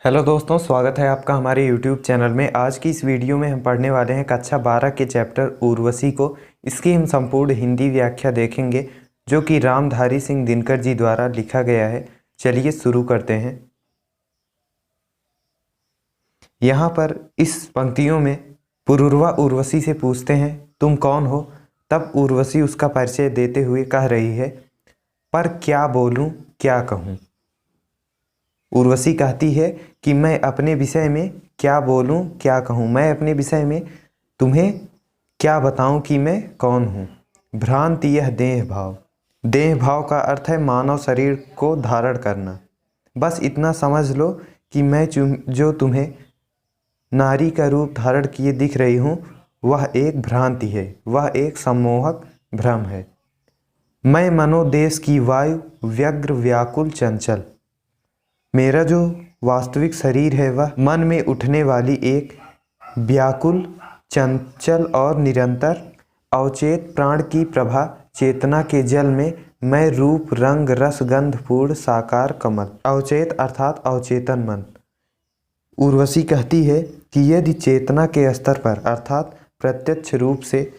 Hello दोस्तों, स्वागत है आपका हमारे YouTube चैनल में। आज की इस वीडियो में हम पढ़ने वाले हैं कक्षा 12 के चैप्टर उर्वशी को। इसकी हम संपूर्ण हिंदी व्याख्या देखेंगे जो कि रामधारी सिंह दिनकर जी द्वारा लिखा गया है। चलिए शुरू करते हैं। यहाँ पर इस पंक्तियों में पुरूरवा उर्वशी से पूछते हैं तुम कौन हो। तब उर्वशी उसका परिचय देते हुए कह रही है, पर क्या बोलूँ क्या कहूँ। उर्वशी कहती है कि मैं अपने विषय में क्या बोलूं क्या कहूं, मैं अपने विषय में तुम्हें क्या बताऊं कि मैं कौन हूं। भ्रांति यह देह भाव। देह भाव का अर्थ है मानव शरीर को धारण करना। बस इतना समझ लो कि मैं जो तुम्हें नारी का रूप धारण किए दिख रही हूं वह एक भ्रांति है, वह एक सम्मोहक भ्रम है। मैं मनोदेश की वायु, व्यग्र व्याकुल चंचल। मेरा जो वास्तविक शरीर है वह मन में उठने वाली एक व्याकुल, चंचल और निरंतर अवचेत प्राण की प्रभा चेतना के जल में मैं रूप रंग रस गंध पूर्ण साकार कमल। अवचेत अर्थात अवचेतन मन। उर्वशी कहती है कि यदि चेतना के स्तर पर अर्थात प्रत्यक्ष रूप से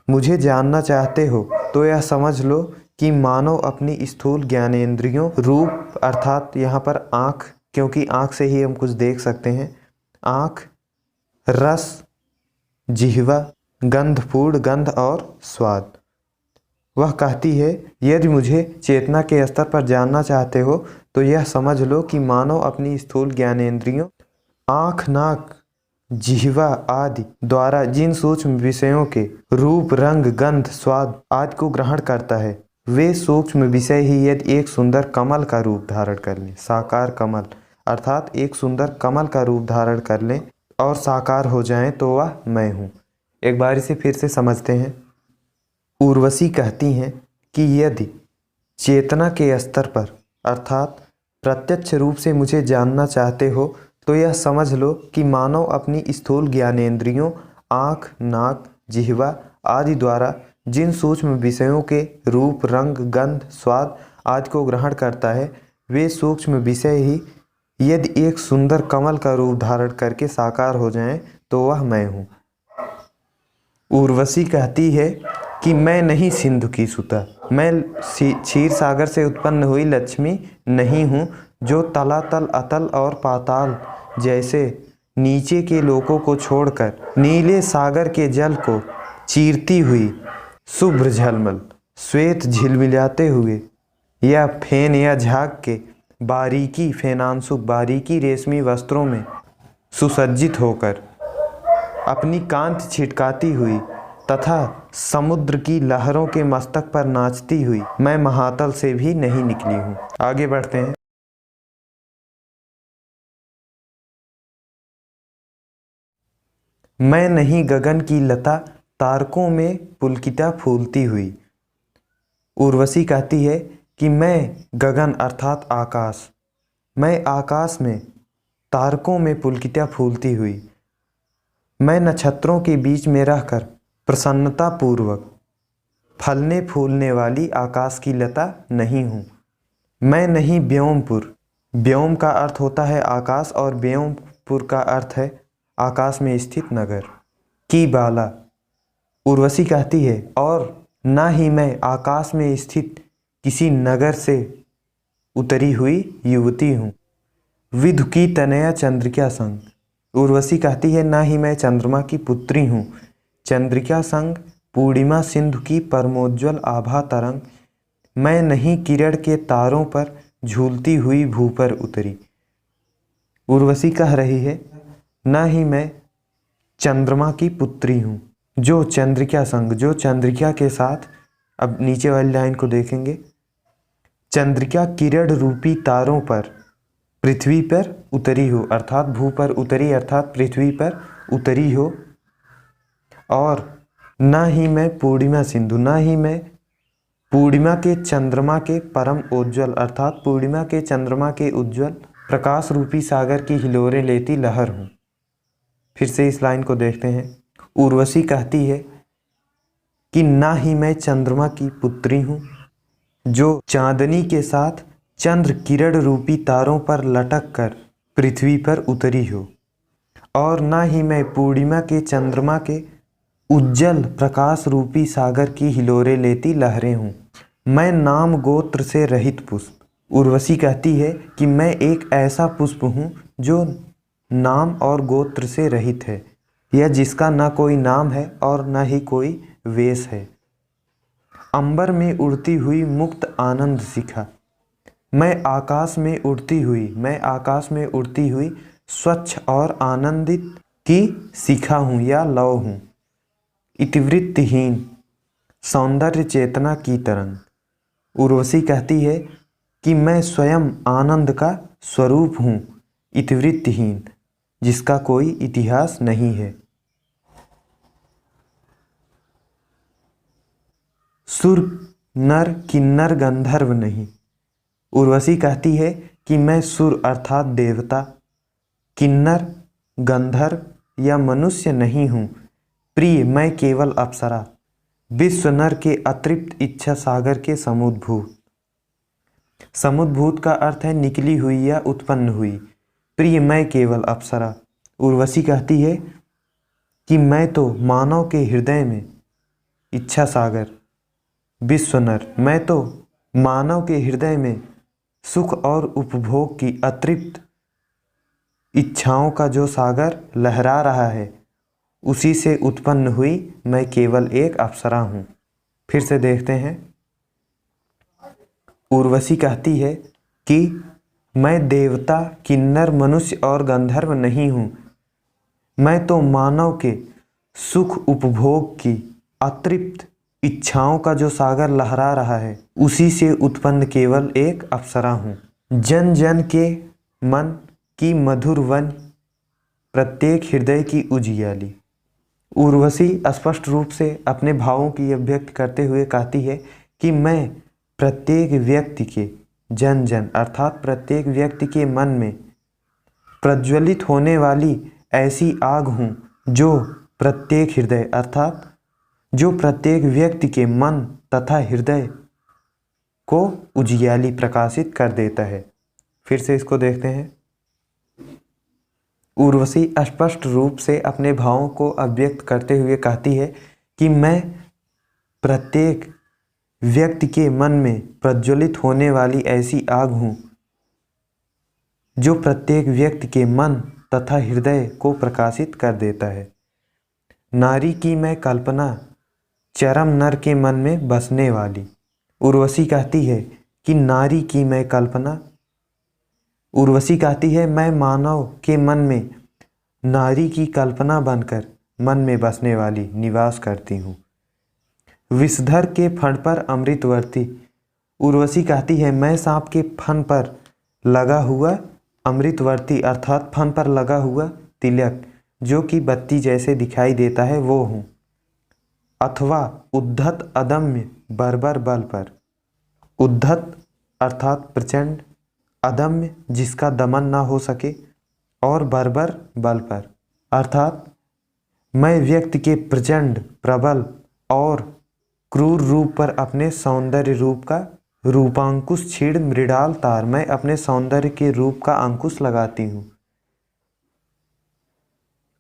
मुझे जानना चाहते हो तो यह समझ लो कि मानव अपनी स्थूल ज्ञानेंद्रियों, रूप अर्थात यहाँ पर आँख, क्योंकि आँख से ही हम कुछ देख सकते हैं, आँख, रस, जिह्वा, गंधपूर्ण गंध और स्वाद। वह कहती है यदि मुझे चेतना के स्तर पर जानना चाहते हो तो यह समझ लो कि मानव अपनी स्थूल ज्ञानेंद्रियों, आँख, नाक, जिह्वा आदि द्वारा जिन सूक्ष्म विषयों के रूप रंग गंध स्वाद आदि को ग्रहण करता है वे सूक्ष्म विषय ही यदि एक सुंदर कमल का रूप धारण कर लें, साकार कमल अर्थात एक सुंदर कमल का रूप धारण कर लें और साकार हो जाएं तो वह मैं हूँ। एक बार इसे फिर से समझते हैं। उर्वशी कहती हैं कि यदि चेतना के स्तर पर अर्थात प्रत्यक्ष रूप से मुझे जानना चाहते हो तो यह समझ लो कि मानव अपनी स्थूल ज्ञानेंद्रियों, आँख, नाक, जिह्वा आदि द्वारा जिन सूक्ष्म विषयों के रूप रंग गंध स्वाद आदि को ग्रहण करता है वे सूक्ष्म विषय ही यदि एक सुंदर कमल का रूप धारण करके साकार हो जाएं तो वह मैं हूँ। उर्वशी कहती है कि मैं नहीं सिंधु की सुता, मैं क्षीर सागर से उत्पन्न हुई लक्ष्मी नहीं हूँ जो तलातल अतल और पाताल जैसे नीचे के लोकों को छोड़कर नीले सागर के जल को चीरती हुई शुभ्र झलमल श्वेत झिलमिलाते हुए या फेन या झाग के बारीकी फेनांशुक बारीकी रेशमी वस्त्रों में सुसज्जित होकर अपनी कांति छिटकाती हुई तथा समुद्र की लहरों के मस्तक पर नाचती हुई मैं महातल से भी नहीं निकली हूँ। आगे बढ़ते हैं। मैं नहीं गगन की लता तारकों में पुलकिता फूलती हुई। उर्वशी कहती है कि मैं गगन अर्थात आकाश, मैं आकाश में तारकों में पुलकिता फूलती हुई, मैं नक्षत्रों के बीच में रहकर प्रसन्नता पूर्वक फलने फूलने वाली आकाश की लता नहीं हूँ। मैं नहीं व्योमपुर, व्योम का अर्थ होता है आकाश और व्योमपुर का अर्थ है आकाश में स्थित नगर की बाला। उर्वशी कहती है और ना ही मैं आकाश में स्थित किसी नगर से उतरी हुई युवती हूँ। विधु की तनया चंद्रिका संग। उर्वशी कहती है ना ही मैं चंद्रमा की पुत्री हूँ। चंद्रिका संग पूर्णिमा सिंधु की परमोज्वल आभा तरंग। मैं नहीं किरण के तारों पर झूलती हुई भू पर उतरी। उर्वशी कह रही है ना ही मैं चंद्रमा की पुत्री हूँ जो चंद्रिका संग, जो चंद्रिका के साथ, अब नीचे वाली लाइन को देखेंगे, चंद्रिका किरण रूपी तारों पर पृथ्वी पर उतरी हो अर्थात भू पर उतरी अर्थात पृथ्वी पर उतरी हो। और ना ही मैं पूर्णिमा सिंधु, ना ही मैं पूर्णिमा के चंद्रमा के परम उज्ज्वल अर्थात पूर्णिमा के चंद्रमा के उज्ज्वल प्रकाश रूपी सागर की हिलोरें लेती लहर हूँ। फिर से इस लाइन को देखते हैं। उर्वशी कहती है कि ना ही मैं चंद्रमा की पुत्री हूँ जो चांदनी के साथ चंद्र किरण रूपी तारों पर लटक कर पृथ्वी पर उतरी हो, और न ही मैं पूर्णिमा के चंद्रमा के उज्जवल प्रकाश रूपी सागर की हिलोरे लेती लहरें हूँ। मैं नाम गोत्र से रहित पुष्प। उर्वशी कहती है कि मैं एक ऐसा पुष्प हूँ जो नाम और गोत्र से रहित है, या जिसका न कोई नाम है और न ही कोई वेश है। अंबर में उड़ती हुई मुक्त आनंद शिखा। मैं आकाश में उड़ती हुई स्वच्छ और आनंदित की शिखा हूँ या लौ हूँ। इतिवृत्तहीन सौंदर्य चेतना की तरंग। उर्वशी कहती है कि मैं स्वयं आनंद का स्वरूप हूँ, इतिवृत्तहीन, जिसका कोई इतिहास नहीं है। सुर नर किन्नर गंधर्व नहीं। उर्वशी कहती है कि मैं सुर अर्थात देवता, किन्नर, गंधर्व या मनुष्य नहीं हूँ। प्रिय, मैं केवल अप्सरा, विश्व नर के अतृप्त इच्छा सागर के समुद्भूत। समुद्भूत का अर्थ है निकली हुई या उत्पन्न हुई। प्रिय, मैं केवल अप्सरा। उर्वशी कहती है कि मैं तो मानव के हृदय में इच्छा सागर, विश्व नर, मैं तो मानव के हृदय में सुख और उपभोग की अतृप्त इच्छाओं का जो सागर लहरा रहा है, उसी से उत्पन्न हुई मैं केवल एक अप्सरा हूँ। फिर से देखते हैं। उर्वशी कहती है कि मैं देवता, किन्नर, मनुष्य और गंधर्व नहीं हूँ। मैं तो मानव के सुख उपभोग की अतृप्त इच्छाओं का जो सागर लहरा रहा है, उसी से उत्पन्न केवल एक अप्सरा हूँ। जन जन के मन की मधुर वन, प्रत्येक हृदय की उजियाली। उर्वशी स्पष्ट रूप से अपने भावों की अभिव्यक्ति करते हुए कहती है कि मैं प्रत्येक व्यक्ति के, जन जन अर्थात प्रत्येक व्यक्ति के मन में प्रज्वलित होने वाली ऐसी आग हूँ जो प्रत्येक हृदय अर्थात जो प्रत्येक व्यक्ति के मन तथा हृदय को उजियाली प्रकाशित कर देता है। फिर से इसको देखते हैं। उर्वशी स्पष्ट रूप से अपने भावों को अभिव्यक्त करते हुए कहती है कि मैं प्रत्येक व्यक्ति के मन में प्रज्वलित होने वाली ऐसी आग हूँ जो प्रत्येक व्यक्ति के मन तथा हृदय को प्रकाशित कर देता है। नारी की मैं कल्पना, चरम नर के मन में बसने वाली। उर्वशी कहती है कि नारी की मैं कल्पना, उर्वशी कहती है मैं मानव के मन में नारी की कल्पना बनकर मन में बसने वाली निवास करती हूँ। विषधर के फण पर अमृतवर्ती। उर्वशी कहती है मैं सांप के फन पर लगा हुआ अमृतवर्ती अर्थात फन पर लगा हुआ तिलक जो कि बत्ती जैसे दिखाई देता है वो हूँ। अथवा उद्धत अदम्य बर्बर बल पर। उद्धत अर्थात प्रचंड, अदम्य जिसका दमन ना हो सके, और बर्बर बल पर अर्थात मैं व्यक्ति के प्रचंड, प्रबल और क्रूर रूप पर अपने सौंदर्य रूप का रूपांकुश छीड़ मृडाल तार, मैं अपने सौंदर्य के रूप का अंकुश लगाती हूँ।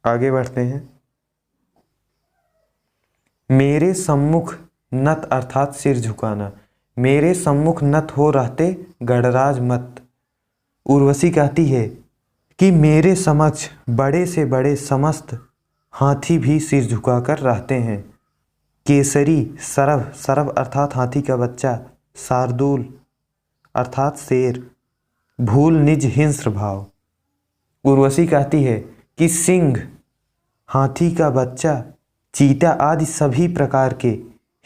आगे बढ़ते हैं। मेरे सम्मुख नत अर्थात सिर झुकाना। मेरे सम्मुख नत हो रहते गणराज मत। उर्वशी कहती है कि मेरे समक्ष बड़े से बड़े समस्त हाथी भी सिर झुकाकर रहते हैं। केसरी सरव, सरव अर्थात हाथी का बच्चा, शार्दूल अर्थात शेर, भूल निज हिंस्र भाव। उर्वशी कहती है कि सिंह, हाथी का बच्चा, चीता आदि सभी प्रकार के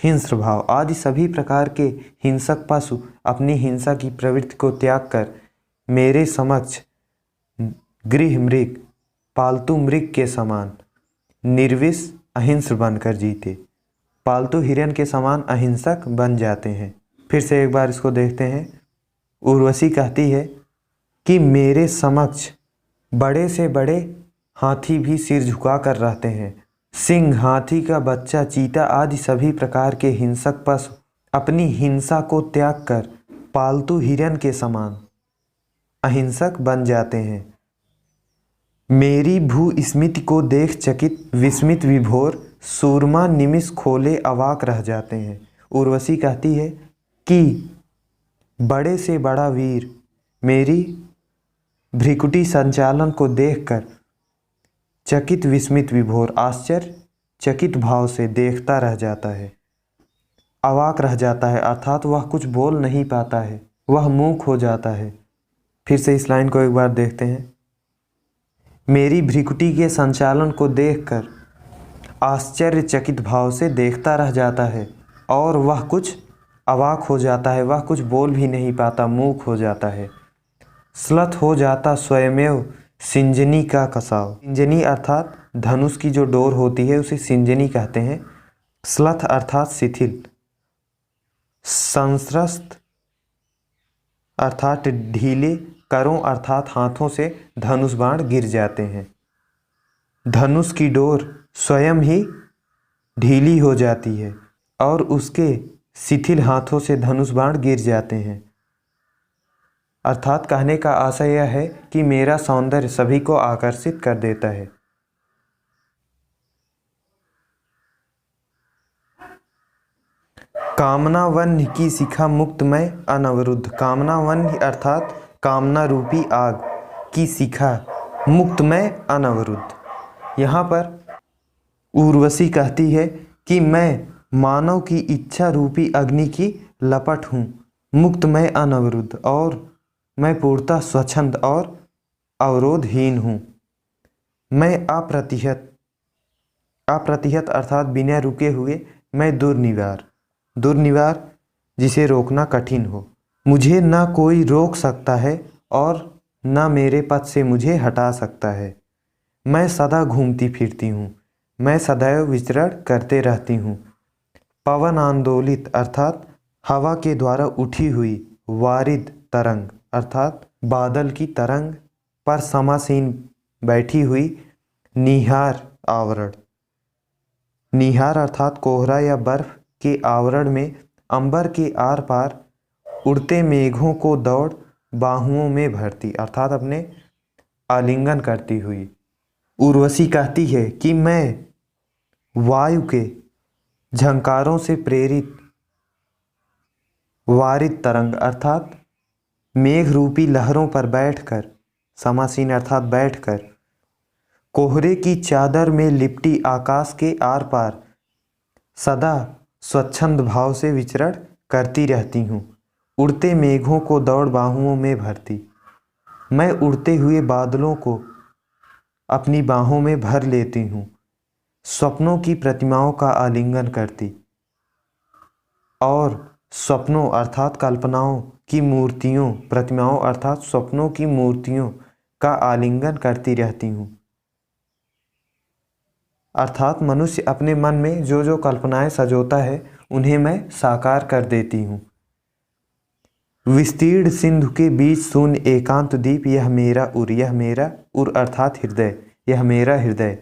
हिंस्र भाव आदि सभी प्रकार के हिंसक पशु अपनी हिंसा की प्रवृत्ति को त्याग कर मेरे समक्ष गृह मृग, पालतू मृग के समान निर्विष अहिंस बनकर जीते, पालतू हिरन के समान अहिंसक बन जाते हैं। फिर से एक बार इसको देखते हैं। उर्वशी कहती है कि मेरे समक्ष बड़े से बड़े हाथी भी सिर झुका कर रहते हैं। सिंह, हाथी का बच्चा, चीता आदि सभी प्रकार के हिंसक पशु अपनी हिंसा को त्याग कर पालतू हिरन के समान अहिंसक बन जाते हैं। मेरी भू स्मित को देख चकित विस्मित विभोर सूरमा निमिष खोले अवाक रह जाते हैं। उर्वशी कहती है कि बड़े से बड़ा वीर मेरी भ्रिकुटी संचालन को देखकर चकित विस्मित विभोर आश्चर्य चकित भाव से देखता रह जाता है, अवाक रह जाता है, अर्थात वह कुछ बोल नहीं पाता है, वह मूक हो जाता है। फिर से इस लाइन को एक बार देखते हैं। मेरी भ्रिकुटी के संचालन को देखकर आश्चर्यचकित भाव से देखता रह जाता है और वह कुछ अवाक हो जाता है, वह कुछ बोल भी नहीं पाता, मूक हो जाता है। स्लथ हो जाता स्वयमेव सिंजनी का कसाव। सिंजनी अर्थात धनुष की जो डोर होती है उसे सिंजनी कहते हैं। स्लथ अर्थात शिथिल, संस्रस्त अर्थात ढीले, करों अर्थात हाथों से धनुष बाण गिर जाते हैं। धनुष की डोर स्वयं ही ढीली हो जाती है और उसके शिथिल हाथों से धनुष बाण गिर जाते हैं। अर्थात कहने का आशय यह है कि मेरा सौंदर्य सभी को आकर्षित कर देता है। कामना वन्य की शिखा मुक्तमय अनवरुद्ध। कामना वन्य अर्थात कामना रूपी आग की शिखा मुक्तमय अनवरुद्ध। यहाँ पर उर्वशी कहती है कि मैं मानव की इच्छा रूपी अग्नि की लपट हूँ, मुक्तमय अनवरुद्ध, और मैं पूर्णतः स्वच्छंद और अवरोधहीन हूँ। मैं अप्रतिहत, अप्रतिहत अर्थात बिना रुके हुए, मैं दुर्निवार, दुर्निवार जिसे रोकना कठिन हो। मुझे ना कोई रोक सकता है और ना मेरे पथ से मुझे हटा सकता है। मैं सदा घूमती फिरती हूँ, मैं सदैव विचरण करते रहती हूँ। पवन आंदोलित अर्थात हवा के द्वारा उठी हुई वारिद तरंग अर्थात बादल की तरंग पर समासीन बैठी हुई निहार आवरण। निहार अर्थात कोहरा या बर्फ के आवरण में अंबर के आर पार उड़ते मेघों को दौड़ बाहुओं में भरती अर्थात अपने आलिंगन करती हुई। उर्वशी कहती है कि मैं वायु के झंकारों से प्रेरित वारिद तरंग अर्थात मेघ रूपी लहरों पर बैठकर, समासीन अर्थात बैठकर, कोहरे की चादर में लिपटी आकाश के आर पार सदा स्वच्छंद भाव से विचरण करती रहती हूँ। उड़ते मेघों को दौड़ बाहुओं में भरती, मैं उड़ते हुए बादलों को अपनी बाहों में भर लेती हूँ। स्वप्नों की प्रतिमाओं का आलिंगन करती और स्वप्नों अर्थात कल्पनाओं की मूर्तियों, प्रतिमाओं अर्थात स्वप्नों की मूर्तियों का आलिंगन करती रहती हूँ। अर्थात मनुष्य अपने मन में जो जो कल्पनाएं सजोता है उन्हें मैं साकार कर देती हूँ। विस्तीर्ण सिंधु के बीच शून्य एकांत द्वीप, यह मेरा उर, यह मेरा उर अर्थात हृदय, यह मेरा हृदय।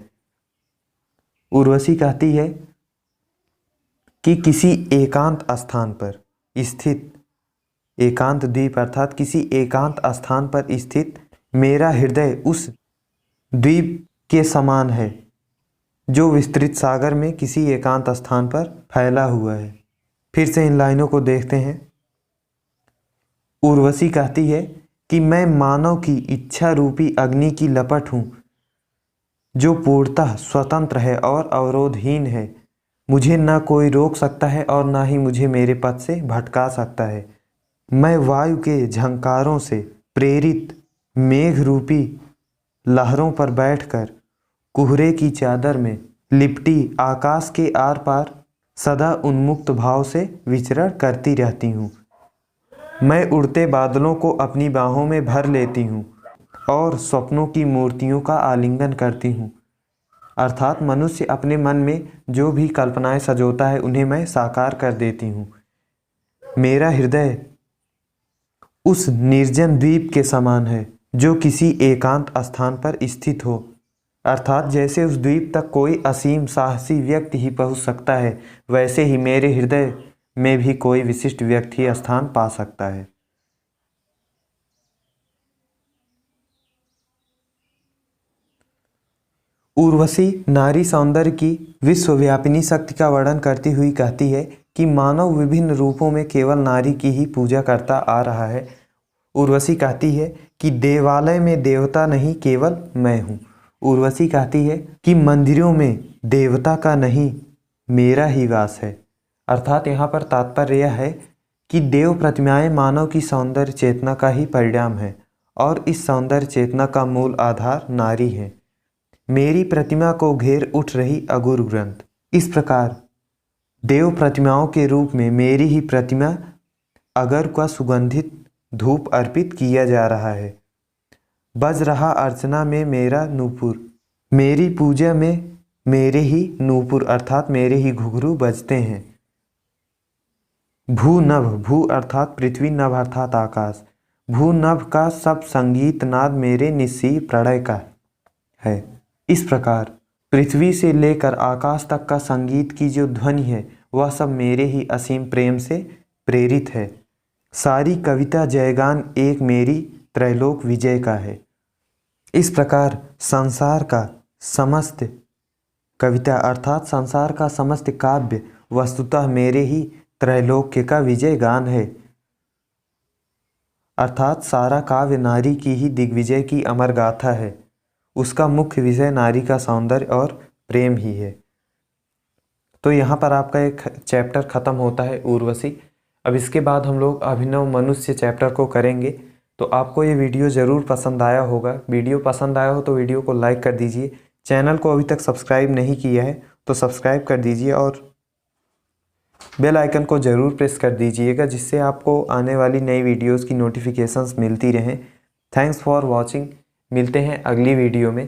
उर्वशी कहती है कि किसी एकांत स्थान पर स्थित, एकांत द्वीप अर्थात किसी एकांत स्थान पर स्थित मेरा हृदय उस द्वीप के समान है जो विस्तृत सागर में किसी एकांत स्थान पर फैला हुआ है। फिर से इन लाइनों को देखते हैं। उर्वशी कहती है कि मैं मानव की इच्छा रूपी अग्नि की लपट हूँ जो पूर्णतः स्वतंत्र है और अवरोधहीन है। मुझे ना कोई रोक सकता है और ना ही मुझे मेरे पथ से भटका सकता है। मैं वायु के झंकारों से प्रेरित मेघ रूपी लहरों पर बैठकर कोहरे की चादर में लिपटी आकाश के आर पार सदा उन्मुक्त भाव से विचरण करती रहती हूँ। मैं उड़ते बादलों को अपनी बाहों में भर लेती हूँ और स्वप्नों की मूर्तियों का आलिंगन करती हूँ। अर्थात मनुष्य अपने मन में जो भी कल्पनाएं सजोता है उन्हें मैं साकार कर देती हूँ। मेरा हृदय उस निर्जन द्वीप के समान है जो किसी एकांत स्थान पर स्थित हो। अर्थात जैसे उस द्वीप तक कोई असीम साहसी व्यक्ति ही पहुँच सकता है, वैसे ही मेरे हृदय में भी कोई विशिष्ट व्यक्ति स्थान पा सकता है। उर्वशी नारी सौंदर्य की विश्वव्यापिनी शक्ति का वर्णन करती हुई कहती है कि मानव विभिन्न रूपों में केवल नारी की ही पूजा करता आ रहा है। उर्वशी कहती है कि देवालय में देवता नहीं केवल मैं हूँ। उर्वशी कहती है कि मंदिरों में देवता का नहीं मेरा ही वास है। अर्थात यहाँ पर तात्पर्य यह है कि देव प्रतिमाएं मानव की सौंदर्य चेतना का ही परिणाम है और इस सौंदर्य चेतना का मूल आधार नारी है। मेरी प्रतिमा को घेर उठ रही अगुरु ग्रंथ। इस प्रकार देव प्रतिमाओं के रूप में मेरी ही प्रतिमा अगर का सुगंधित धूप अर्पित किया जा रहा है। बज रहा अर्चना में मेरा नूपुर, मेरी पूजा में मेरे ही नूपुर अर्थात मेरे ही घुघरू बजते हैं। भू नभ, भू अर्थात पृथ्वी, नभ अर्थात आकाश। भू नभ का सब संगीत नाद मेरे निस्सी प्रणय का है। इस प्रकार पृथ्वी से लेकर आकाश तक का संगीत की जो ध्वनि है वह सब मेरे ही असीम प्रेम से प्रेरित है। सारी कविता जयगान एक मेरी त्रैलोक विजय का है। इस प्रकार संसार का समस्त कविता अर्थात संसार का समस्त काव्य वस्तुतः मेरे ही त्रैलोक्य का विजय गान है। अर्थात सारा काव्य नारी की ही दिग्विजय की अमर गाथा है। उसका मुख्य विषय नारी का सौंदर्य और प्रेम ही है। तो यहाँ पर आपका एक चैप्टर ख़त्म होता है उर्वशी। अब इसके बाद हम लोग अभिनव मनुष्य चैप्टर को करेंगे। तो आपको ये वीडियो ज़रूर पसंद आया होगा। वीडियो पसंद आया हो तो वीडियो को लाइक कर दीजिए। चैनल को अभी तक सब्सक्राइब नहीं किया है तो सब्सक्राइब कर दीजिए और बेल आइकन को ज़रूर प्रेस कर दीजिएगा, जिससे आपको आने वाली नई वीडियोस की नोटिफिकेशंस मिलती रहें। Thanks for watching. मिलते हैं अगली वीडियो में।